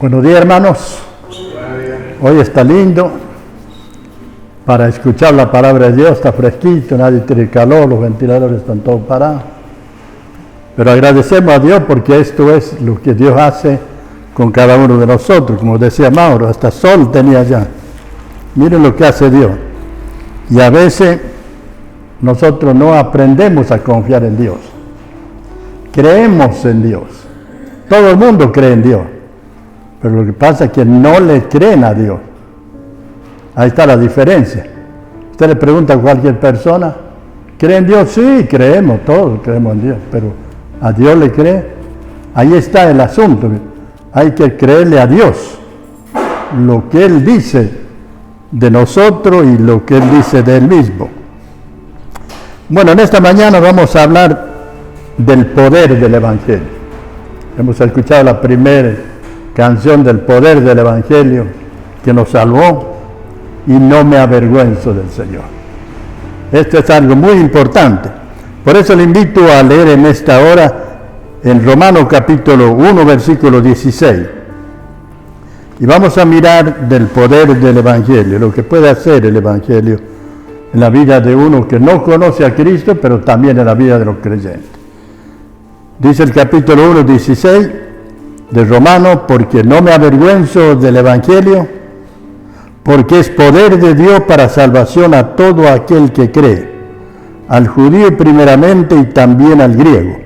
Buenos días, hermanos. Hoy está lindo para escuchar la palabra de Dios, está fresquito, nadie tiene calor, los ventiladores están todos parados. Pero agradecemos a Dios porque esto es lo que Dios hace con cada uno de nosotros. Como decía Mauro, hasta sol tenía ya. Miren lo que hace Dios. Y a veces nosotros no aprendemos a confiar en Dios. Creemos en Dios. Todo el mundo cree en Dios. Pero lo que pasa es que no le creen a Dios. Ahí está la diferencia. Usted le pregunta a cualquier persona, ¿cree en Dios? Sí, creemos, todos creemos en Dios, pero ¿a Dios le cree? Ahí está el asunto. Hay que creerle a Dios. Lo que Él dice de nosotros y lo que Él dice de Él mismo. Bueno, en esta mañana vamos a hablar del poder del Evangelio. Hemos escuchado la primera canción del poder del Evangelio que nos salvó y no me avergüenzo del Señor. Esto es algo muy importante. Por eso le invito a leer en esta hora en Romanos capítulo 1, versículo 16. Y vamos a mirar del poder del Evangelio, lo que puede hacer el Evangelio en la vida de uno que no conoce a Cristo, pero también en la vida de los creyentes. Dice el capítulo 1, 16 de Romanos, porque no me avergüenzo del Evangelio, porque es poder de Dios para salvación a todo aquel que cree, al judío primeramente y también al griego.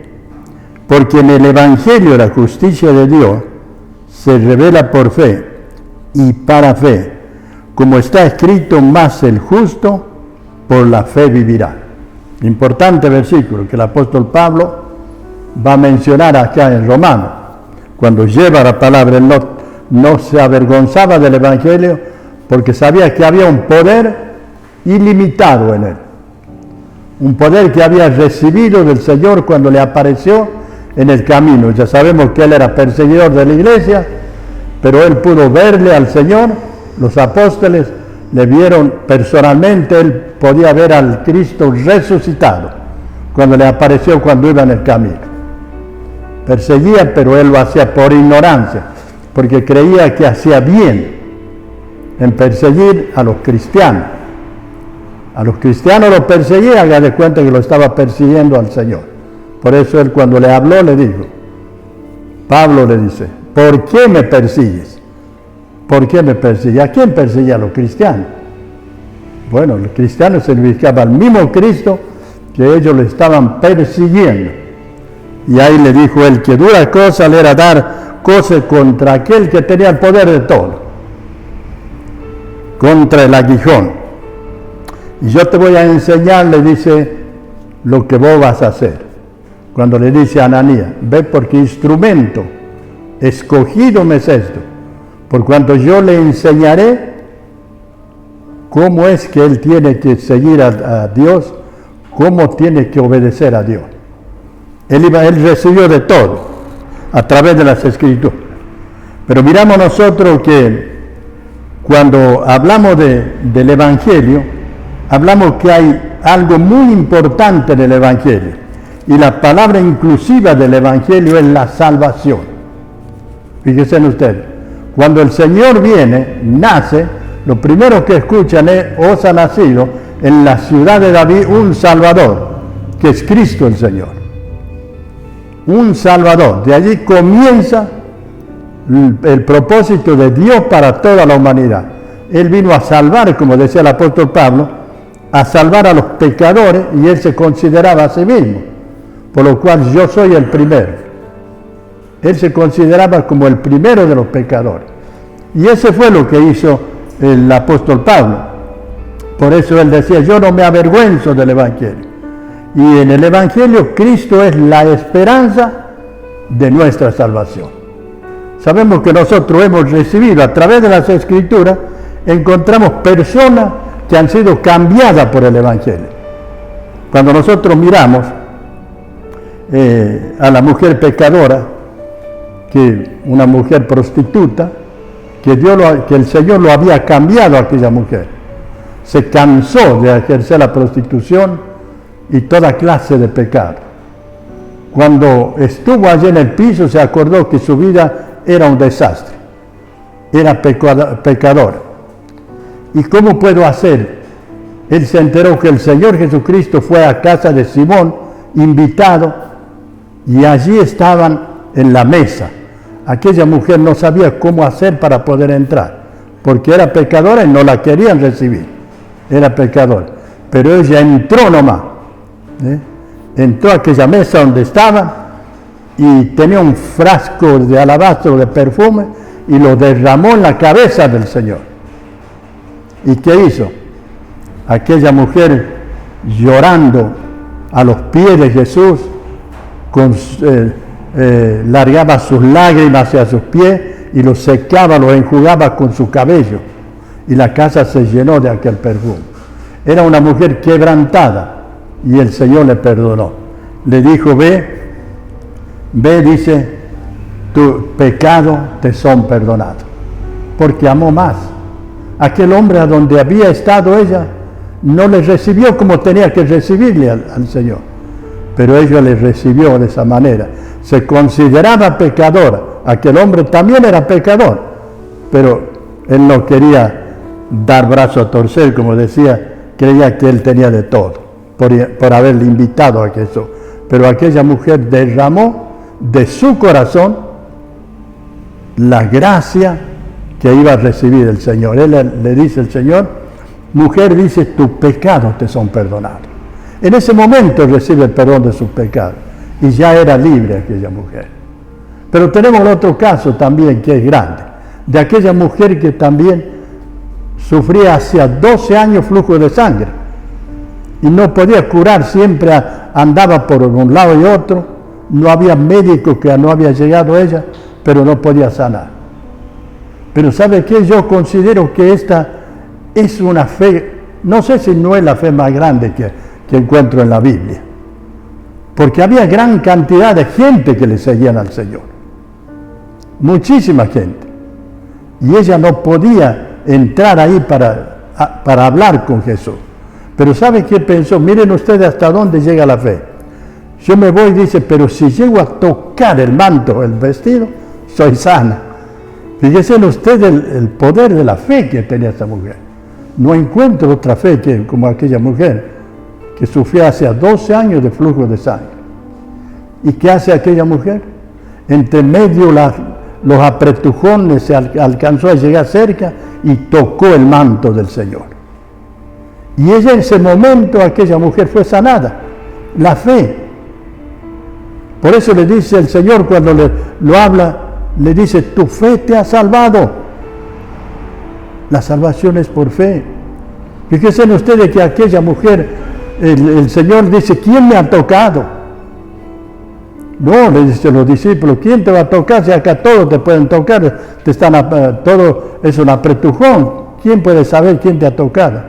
Porque en el Evangelio la justicia de Dios se revela por fe y para fe, como está escrito, más el justo por la fe vivirá. Importante versículo que el apóstol Pablo va a mencionar acá en Romanos. Cuando lleva la palabra, él no se avergonzaba del Evangelio porque sabía que había un poder ilimitado en él. Un poder que había recibido del Señor cuando le apareció en el camino. Ya sabemos que él era perseguidor de la iglesia, pero él pudo verle al Señor. Los apóstoles le vieron personalmente, él podía ver al Cristo resucitado cuando le apareció cuando iba en el camino. Perseguía, pero él lo hacía por ignorancia, porque creía que hacía bien en perseguir a los cristianos. A los cristianos los perseguía, haga de cuenta que lo estaba persiguiendo al Señor. Por eso él cuando le habló le dijo, Pablo le dice, ¿por qué me persigues? ¿Por qué me persigues? ¿A quién perseguía? A los cristianos. Bueno, los cristianos significaban al mismo Cristo que ellos le estaban persiguiendo. Y ahí le dijo él que dura cosa le era dar cosas contra aquel que tenía el poder de todo, contra el aguijón. Y yo te voy a enseñar, le dice, lo que vos vas a hacer. Cuando le dice a Ananías, ve porque instrumento escogido me es esto, por cuanto yo le enseñaré cómo es que él tiene que seguir a Dios, cómo tiene que obedecer a Dios. Él recibió de todo a través de las Escrituras. Pero miramos nosotros que cuando hablamos del Evangelio, hablamos que hay algo muy importante en el Evangelio. Y la palabra inclusiva del Evangelio es la salvación. Fíjense en ustedes, cuando el Señor viene, nace, lo primero que escuchan es, os ha nacido en la ciudad de David un Salvador, que es Cristo el Señor. Un Salvador. De allí comienza el propósito de Dios para toda la humanidad. Él vino a salvar, como decía el apóstol Pablo, a salvar a los pecadores, y él se consideraba a sí mismo, por lo cual yo soy el primero. Él se consideraba como el primero de los pecadores. Y ese fue lo que hizo el apóstol Pablo. Por eso él decía, yo no me avergüenzo del Evangelio. Y en el Evangelio Cristo es la esperanza de nuestra salvación. Sabemos que nosotros hemos recibido a través de las Escrituras, encontramos personas que han sido cambiadas por el Evangelio. Cuando nosotros miramos a la mujer pecadora, que una mujer prostituta, que el Señor lo había cambiado a aquella mujer. Se cansó de ejercer la prostitución y toda clase de pecado. Cuando estuvo allí en el piso se acordó que su vida era un desastre. era pecador. ¿Y cómo puedo hacer? Él se enteró que el Señor Jesucristo fue a casa de Simón, invitado, y allí estaban en la mesa. Aquella mujer no sabía cómo hacer para poder entrar, porque era pecadora y no la querían recibir. Era pecadora. Pero ella entró nomás. Entró a aquella mesa donde estaban y tenía un frasco de alabastro de perfume y lo derramó en la cabeza del Señor. ¿Y qué hizo? Aquella mujer llorando a los pies de Jesús, largaba sus lágrimas hacia sus pies y los secaba, los enjugaba con su cabello. Y la casa se llenó de aquel perfume. Era una mujer quebrantada y el Señor le perdonó. Le dijo, ve, dice, tu pecado te son perdonados. Porque amó más. Aquel hombre a donde había estado ella no le recibió como tenía que recibirle al Señor. Pero ella le recibió de esa manera. Se consideraba pecadora. Aquel hombre también era pecador. Pero él no quería dar brazo a torcer, como decía, creía que él tenía de todo, por haberle invitado a Jesús. Pero aquella mujer derramó de su corazón la gracia que iba a recibir el Señor. Él le dice el Señor, mujer, dice, tus pecados te son perdonados. En ese momento recibe el perdón de sus pecados y ya era libre aquella mujer. Pero tenemos otro caso también que es grande, de aquella mujer que también sufría hacía 12 años flujo de sangre y no podía curar, siempre andaba por un lado y otro, no había médico que no había llegado a ella, pero no podía sanar. Pero ¿sabe qué? Yo considero que esta es una fe, no sé si no es la fe más grande que encuentro en la Biblia, porque había gran cantidad de gente que le seguían al Señor, muchísima gente, y ella no podía entrar ahí para hablar con Jesús. Pero ¿sabe qué pensó? Miren ustedes hasta dónde llega la fe. Yo me voy, dice, pero si llego a tocar el manto, el vestido, soy sana. Fíjense ustedes el poder de la fe que tenía esta mujer. No encuentro otra fe como aquella mujer que sufría hace 12 años de flujo de sangre. ¿Y qué hace aquella mujer? Entre medio los apretujones se alcanzó a llegar cerca y tocó el manto del Señor. Y ella en ese momento, aquella mujer fue sanada. La fe. Por eso le dice el Señor cuando lo habla, le dice, tu fe te ha salvado. La salvación es por fe. Fíjense ustedes que aquella mujer, el Señor dice, ¿quién me ha tocado? No, le dicen los discípulos, ¿quién te va a tocar? Si acá todos te pueden tocar, todo es un apretujón. ¿Quién puede saber quién te ha tocado?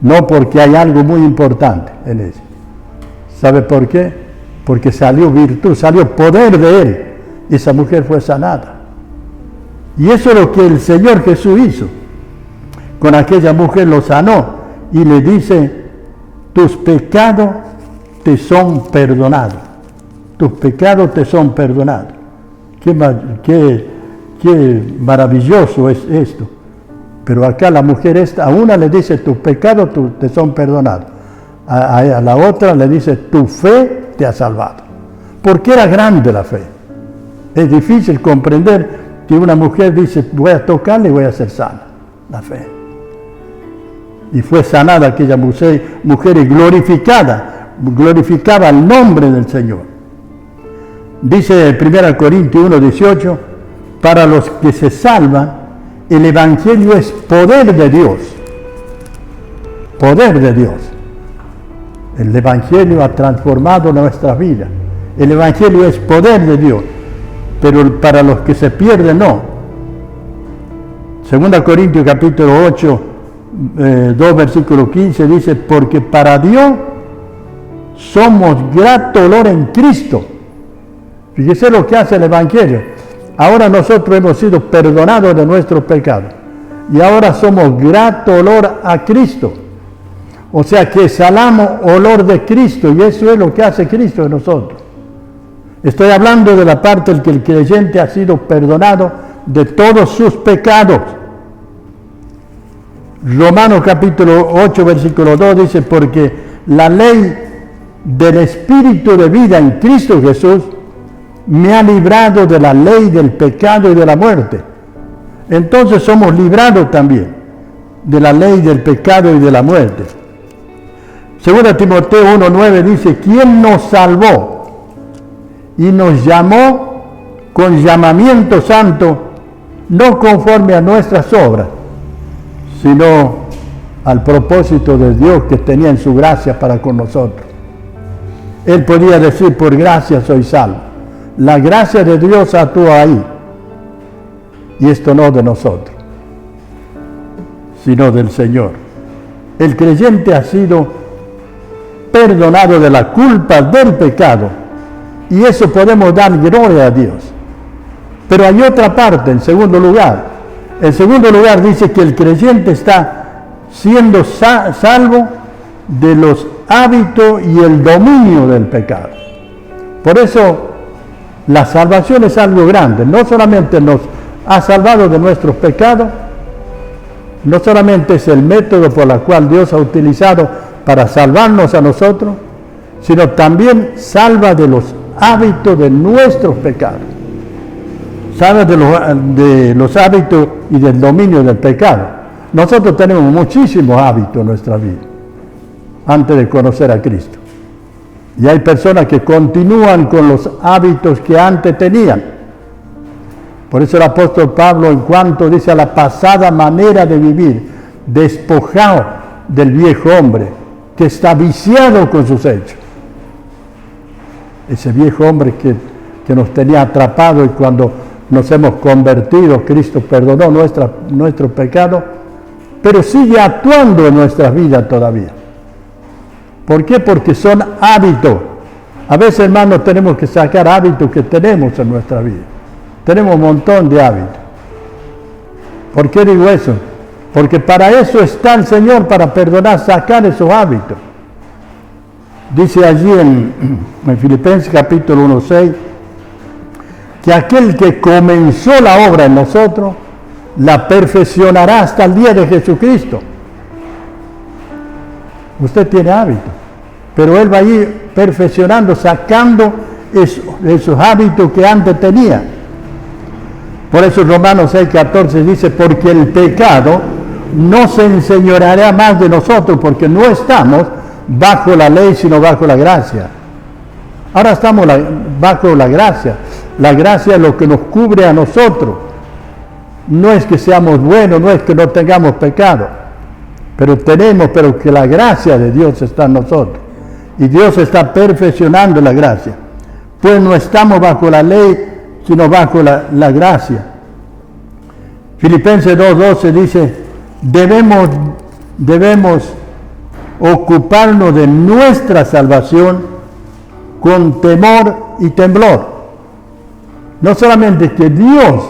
No, porque hay algo muy importante en eso. ¿Sabe por qué? Porque salió virtud, salió poder de Él. Y esa mujer fue sanada. Y eso es lo que el Señor Jesús hizo. Con aquella mujer lo sanó y le dice, tus pecados te son perdonados. Tus pecados te son perdonados. Qué maravilloso es esto. Pero acá la mujer esta, a una le dice, tus pecados te son perdonados. A la otra le dice, tu fe te ha salvado. Porque era grande la fe. Es difícil comprender que una mujer dice, voy a tocarle y voy a ser sana. La fe. Y fue sanada aquella mujer y glorificaba el nombre del Señor. Dice 1 Corintios 1:18, para los que se salvan, el Evangelio es poder de Dios. Poder de Dios. El Evangelio ha transformado nuestra vida. El Evangelio es poder de Dios. Pero para los que se pierden, no. 2 Corintios capítulo 8, 2 versículo 15 dice, porque para Dios somos grato olor en Cristo. Fíjese lo que hace el Evangelio. Ahora nosotros hemos sido perdonados de nuestros pecados. Y ahora somos grato olor a Cristo. O sea que exhalamos olor de Cristo. Y eso es lo que hace Cristo en nosotros. Estoy hablando de la parte en que el creyente ha sido perdonado de todos sus pecados. Romanos capítulo 8, versículo 2 dice, porque la ley del Espíritu de vida en Cristo Jesús me ha librado de la ley del pecado y de la muerte. Entonces somos librados también de la ley del pecado y de la muerte. Segunda Timoteo 1:9 dice, ¿quién nos salvó y nos llamó con llamamiento santo, no conforme a nuestras obras, sino al propósito de Dios que tenía en su gracia para con nosotros? Él podía decir, por gracia soy salvo. La gracia de Dios actúa ahí. Y esto no de nosotros, sino del Señor. El creyente ha sido perdonado de la culpa del pecado, y eso podemos dar gloria a Dios. Pero hay otra parte, en segundo lugar. En segundo lugar dice que el creyente está siendo salvo de los hábitos y el dominio del pecado. Por eso la salvación es algo grande. No solamente nos ha salvado de nuestros pecados, no solamente es el método por el cual Dios ha utilizado para salvarnos a nosotros, sino también salva de los hábitos de nuestros pecados. Salva de los hábitos y del dominio del pecado. Nosotros tenemos muchísimos hábitos en nuestra vida antes de conocer a Cristo. Y hay personas que continúan con los hábitos que antes tenían. Por eso el apóstol Pablo, en cuanto dice a la pasada manera de vivir, despojado del viejo hombre, que está viciado con sus hechos. Ese viejo hombre que nos tenía atrapado, y cuando nos hemos convertido, Cristo perdonó nuestro pecado, pero sigue actuando en nuestras vidas todavía. ¿Por qué? Porque son hábitos. A veces, hermanos, tenemos que sacar hábitos que tenemos en nuestra vida. Tenemos un montón de hábitos. ¿Por qué digo eso? Porque para eso está el Señor, para perdonar, sacar esos hábitos. Dice allí en Filipenses capítulo 1:6, que aquel que comenzó la obra en nosotros, la perfeccionará hasta el día de Jesucristo. Usted tiene hábitos, pero Él va a ir perfeccionando, sacando esos hábitos que antes tenía. Por eso Romanos 6:14 dice, porque el pecado no se enseñoreará más de nosotros, porque no estamos bajo la ley, sino bajo la gracia. Ahora estamos bajo la gracia. La gracia es lo que nos cubre a nosotros. No es que seamos buenos, no es que no tengamos pecado, pero que la gracia de Dios está en nosotros. Y Dios está perfeccionando la gracia. Pues no estamos bajo la ley, sino bajo la gracia. Filipenses 2:12 dice, debemos ocuparnos de nuestra salvación con temor y temblor. No solamente que Dios,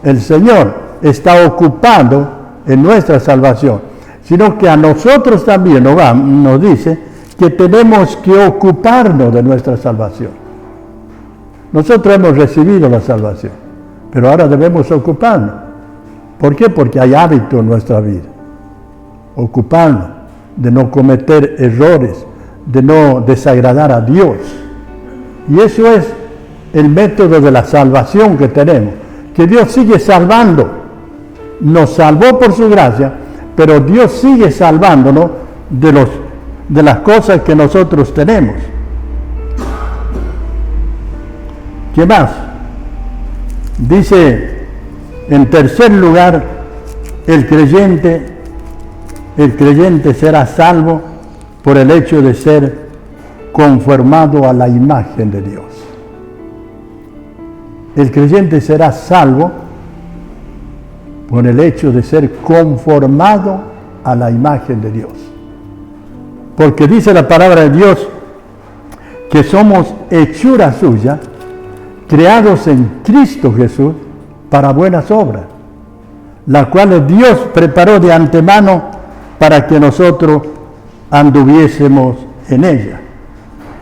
el Señor, está ocupado en nuestra salvación, sino que a nosotros también nos dice que tenemos que ocuparnos de nuestra salvación. Nosotros hemos recibido la salvación, pero ahora debemos ocuparnos. ¿Por qué? Porque hay hábito en nuestra vida. Ocuparnos de no cometer errores, de no desagradar a Dios. Y eso es el método de la salvación que tenemos, que Dios sigue salvando. Nos salvó por su gracia, pero Dios sigue salvándonos de las cosas que nosotros tenemos. ¿Qué más? Dice, en tercer lugar, el creyente será salvo por el hecho de ser conformado a la imagen de Dios. El creyente será salvo por el hecho de ser conformado a la imagen de Dios. Porque dice la palabra de Dios que somos hechura suya, creados en Cristo Jesús para buenas obras, las cuales Dios preparó de antemano para que nosotros anduviésemos en ella.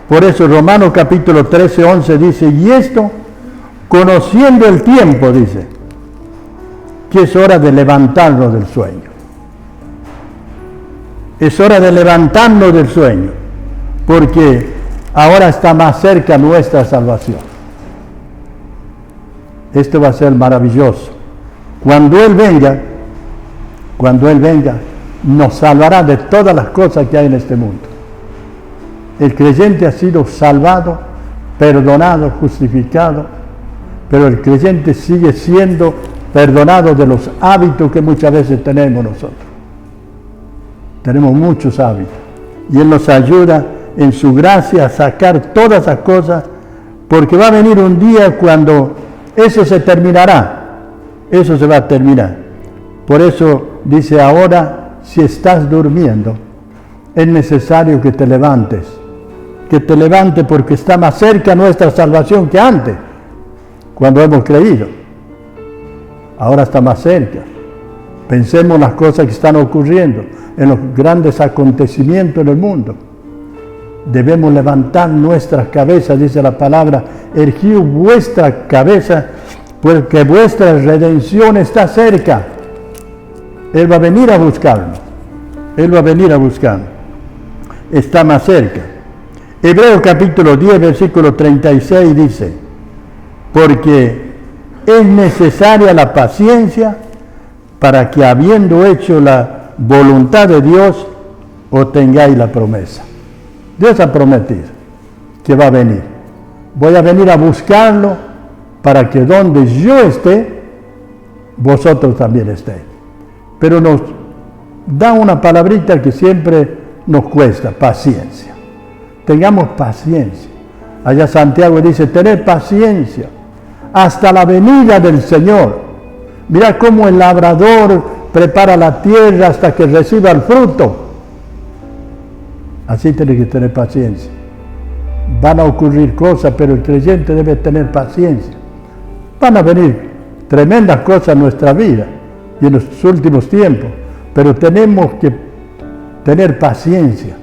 Por eso Romanos capítulo 13:11 dice, y esto, conociendo el tiempo, dice, que es hora de levantarnos del sueño. Es hora de levantarnos del sueño, porque ahora está más cerca nuestra salvación. Esto va a ser maravilloso. Cuando Él venga, nos salvará de todas las cosas que hay en este mundo. El creyente ha sido salvado, perdonado, justificado, pero el creyente sigue siendo perdonado de los hábitos que muchas veces tenemos nosotros. Tenemos muchos hábitos y Él nos ayuda en su gracia a sacar todas esas cosas, porque va a venir un día cuando eso se terminará, eso se va a terminar. Por eso dice ahora, si estás durmiendo, es necesario que te levantes porque está más cerca nuestra salvación que antes, cuando hemos creído. Ahora está más cerca. Pensemos en las cosas que están ocurriendo, en los grandes acontecimientos en el mundo. Debemos levantar nuestras cabezas, dice la palabra, erguid vuestra cabeza, porque vuestra redención está cerca. Él va a venir a buscarnos. Él va a venir a buscarnos. Está más cerca. Hebreos capítulo 10, versículo 36 dice, porque es necesaria la paciencia para que habiendo hecho la voluntad de Dios, obtengáis la promesa. Dios ha prometido que va a venir. Voy a venir a buscarlo para que donde yo esté, vosotros también estéis. Pero nos da una palabrita que siempre nos cuesta, paciencia. Tengamos paciencia. Allá Santiago dice, tened paciencia hasta la venida del Señor. Mira cómo el labrador prepara la tierra hasta que reciba el fruto. Así tiene que tener paciencia. Van a ocurrir cosas, pero el creyente debe tener paciencia. Van a venir tremendas cosas en nuestra vida y en los últimos tiempos, pero tenemos que tener paciencia.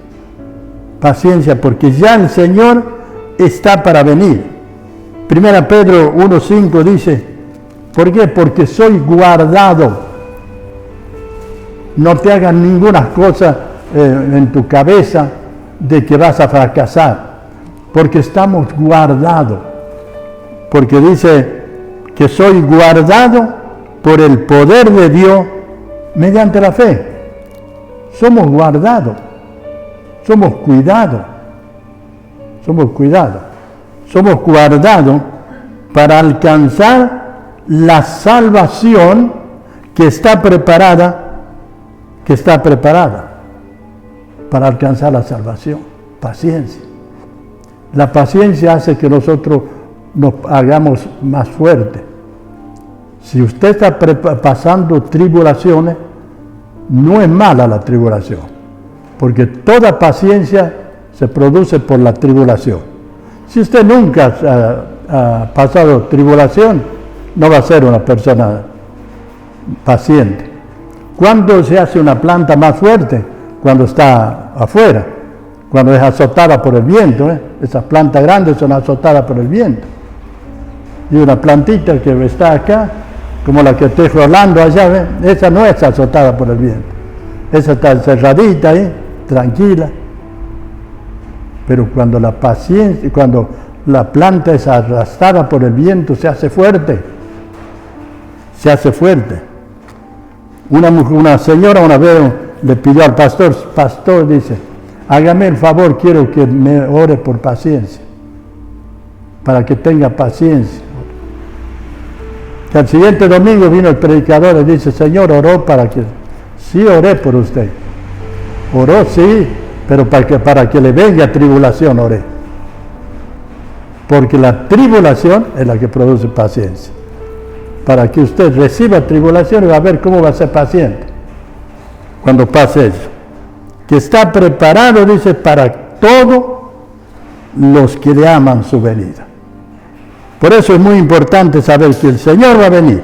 Paciencia, porque ya el Señor está para venir. 1 Pedro 1:5 dice, ¿por qué? Porque soy guardado. No te hagan ninguna cosa en tu cabeza de que vas a fracasar, porque estamos guardados. Porque dice que soy guardado por el poder de Dios mediante la fe. Somos guardados. Somos cuidados, somos guardados para alcanzar la salvación que está preparada para alcanzar la salvación. Paciencia. La paciencia hace que nosotros nos hagamos más fuertes. Si usted está pasando tribulaciones, no es mala la tribulación. Porque toda paciencia se produce por la tribulación. Si usted nunca ha pasado tribulación, no va a ser una persona paciente. ¿Cuándo se hace una planta más fuerte? Cuando está afuera, cuando es azotada por el viento. Esas plantas grandes son azotadas por el viento. Y una plantita que está acá, como la que estoy rolando allá, esa no es azotada por el viento. Esa está encerradita ahí, tranquila. Pero cuando la planta es arrastrada por el viento, se hace fuerte. Una señora una vez le pidió al pastor dice, hágame el favor, quiero que me ore por paciencia, para que tenga paciencia. Que al siguiente domingo vino el predicador y dice, Señor, oró para que... Sí, oré por usted. Oró, sí, pero para que le venga tribulación, oré. Porque la tribulación es la que produce paciencia. Para que usted reciba tribulación y va a ver cómo va a ser paciente cuando pase eso. Que está preparado, dice, para todos los que le aman su venida. Por eso es muy importante saber que el Señor va a venir.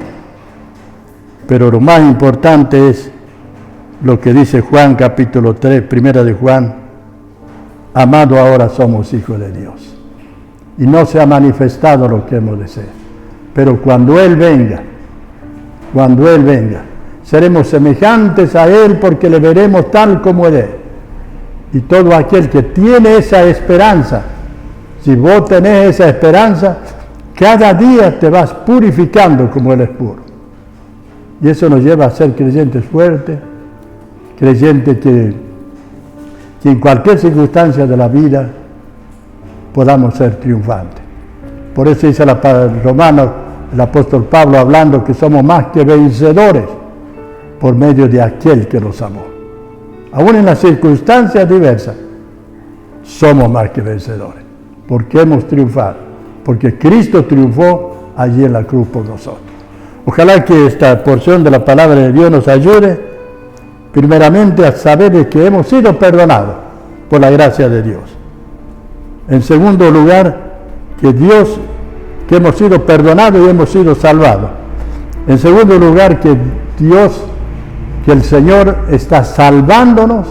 Pero lo más importante es lo que dice Juan capítulo 3, primera de Juan, amado, ahora somos hijos de Dios. Y no se ha manifestado lo que hemos de ser. Pero cuando Él venga, cuando Él venga. Seremos semejantes a Él porque le veremos tal como Él es. Y todo aquel que tiene esa esperanza, si vos tenés esa esperanza, cada día te vas purificando como Él es puro. Y eso nos lleva a ser creyentes fuertes, creyentes que en cualquier circunstancia de la vida podamos ser triunfantes. Por eso dice Romanos, el apóstol Pablo, hablando que somos más que vencedores por medio de aquel que nos amó. Aún en las circunstancias diversas, somos más que vencedores, porque hemos triunfado, porque Cristo triunfó allí en la cruz por nosotros. Ojalá que esta porción de la palabra de Dios nos ayude, primeramente, a saber de que hemos sido perdonados por la gracia de Dios. En segundo lugar, que hemos sido perdonados y hemos sido salvados. En segundo lugar, que el Señor está salvándonos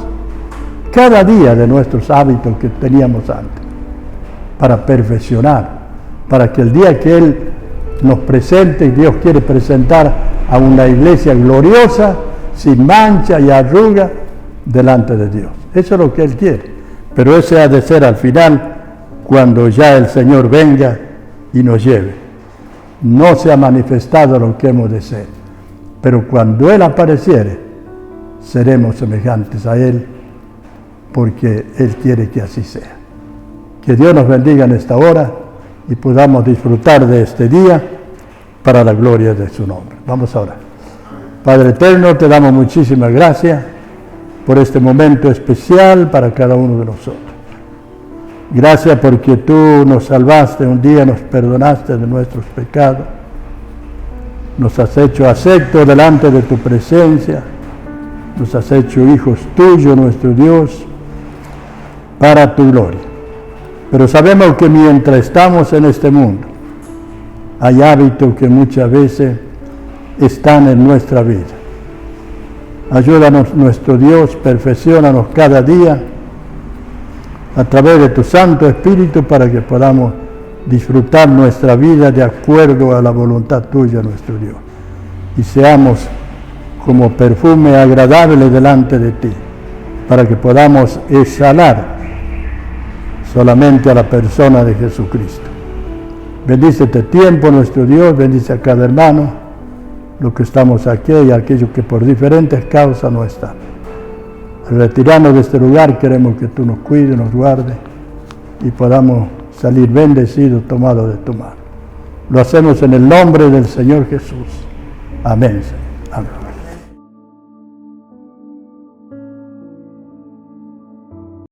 cada día de nuestros hábitos que teníamos antes, para perfeccionar, para que el día que Él nos presente, y Dios quiere presentar a una iglesia gloriosa, sin mancha y arruga, delante de Dios. Eso es lo que Él quiere, pero ese ha de ser al final, cuando ya el Señor venga y nos lleve. No se ha manifestado lo que hemos de ser, pero cuando Él apareciere, seremos semejantes a Él, porque Él quiere que así sea. Que Dios nos bendiga en esta hora y podamos disfrutar de este día para la gloria de su nombre. Vamos a orar. Padre eterno, te damos muchísimas gracias por este momento especial para cada uno de nosotros. Gracias porque tú nos salvaste un día, nos perdonaste de nuestros pecados, nos has hecho aceptos delante de tu presencia, nos has hecho hijos tuyos, nuestro Dios, para tu gloria. Pero sabemos que mientras estamos en este mundo, hay hábitos que muchas veces están en nuestra vida. Ayúdanos, nuestro Dios, perfecciónanos cada día a través de tu Santo Espíritu para que podamos disfrutar nuestra vida de acuerdo a la voluntad tuya, nuestro Dios. Y seamos como perfume agradable delante de ti, para que podamos exhalar solamente a la persona de Jesucristo. Bendice este tiempo, nuestro Dios, bendice a cada hermano, los que estamos aquí y aquellos que por diferentes causas no están. Al retirarnos de este lugar queremos que tú nos cuides, nos guardes y podamos salir bendecidos, tomados de tu mano. Lo hacemos en el nombre del Señor Jesús. Amén. Amén.